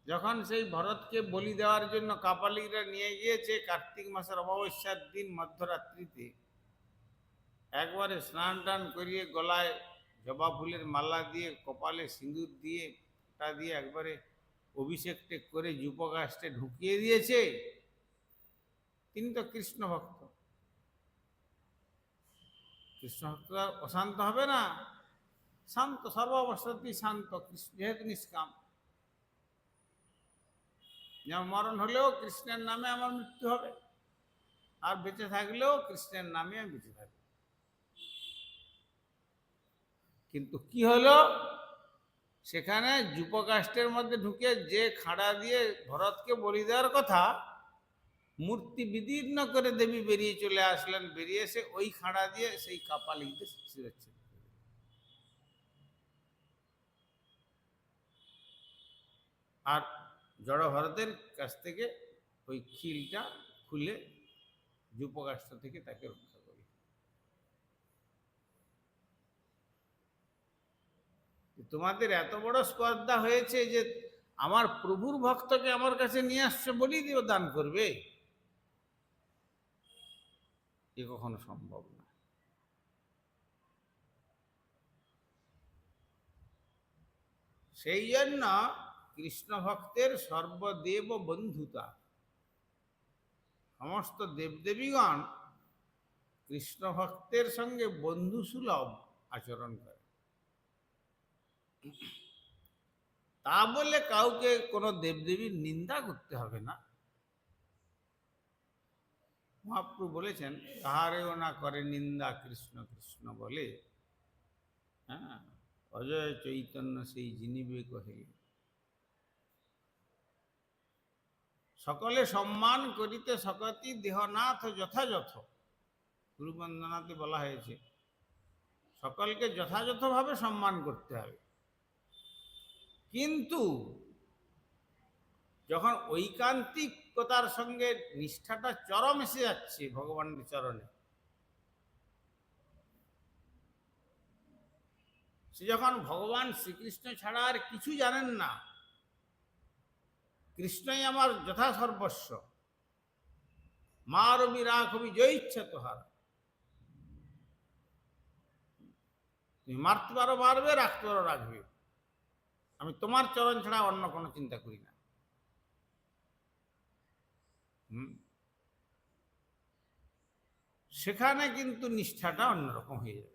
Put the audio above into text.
যখন সেই ভরতকে বলি দেওয়ার জন্য কাপালিকরা নিয়ে গিয়েছে কার্তিক মাসের অমাবস্যার দিন মধ্যরাত্রিতে, একবারে স্নান টান করিয়ে গলায় জবা ফুলের মালা দিয়ে কপালে সিঁদুর দিয়ে ফোঁটা দিয়ে একবারে অভিষেকটে করে যুপকাষ্টে ঢুকিয়ে দিয়েছে। তিনি তো কৃষ্ণ ভক্ত, কৃষ্ণ ভক্ত অশান্ত হবে না? শান্ত, সর্বাবস্থাতেই শান্ত, যেহেতু নিষ্কাম। যেমন মরণ হলেও কৃষ্ণের নামে আমার মৃত্যু হবে, আর বেঁচে থাকলেও কৃষ্ণের নামে আমি বেঁচে থাকবো। কিন্তু কি হলো, সেখানে যুপকাষ্টের মধ্যে ঢুকে যে খাড়া দিয়ে ভরতকে বলি দেওয়ার কথা, মূর্তি বিদীর্ণ করে দেবী বেরিয়ে চলে আসলেন, বেরিয়ে এসে ওই খাড়া দিয়ে সেই কাপালিকদের শিরোচ্ছেদ। আর জড় ভরতের কাছ থেকে ওই খিলটা খুলে যুপকাষ্ঠ থেকে তাকে রক্ষা করি। তোমাদের এত বড় স্পর্ধা হয়েছে যে আমার প্রভুর ভক্তকে আমার কাছে নিয়ে আসছে বলি দিও দান করবে, এ কখনো সম্ভব না। সেই জন্য কৃষ্ণ ভক্তের সর্বদেব বন্ধুতা, সমস্ত দেবদেবীগণ কৃষ্ণ ভক্তের সঙ্গে বন্ধু সুলভ আচরণ করে। তা বলে কাউকে কোনো দেবদেবীর নিন্দা করতে হবে না। মহাপ্রভু বলেছেন, কাহারেও না করে নিন্দা কৃষ্ণ কৃষ্ণ বলে, হ্যাঁ, অজয় চৈতন্য সেই জিনিবে কহে। সকলে সম্মান করিতে সকতি দেহনাথ যথাযথ, গুরুবন্দনাতে বলা হয়েছে সকলকে যথাযথভাবে সম্মান করতে হবে। কিন্তু যখন ঐকান্তিকতার সঙ্গে নিষ্ঠাটা চরম এসে যাচ্ছে ভগবানের চরণে, সে যখন ভগবান শ্রীকৃষ্ণ ছাড়া আর কিছু জানেন না, কৃষ্ণই আমার যথা সর্বস্ব, মা রবি রাখবি জয় ইচ্ছা তোহার, তুমি মারতে পারো মারবে, রাখতে পারো রাখবে, আমি তোমার চরণ ছাড়া অন্য কোনো চিন্তা করি না। সেখানে কিন্তু নিষ্ঠাটা অন্যরকম হয়ে যাবে।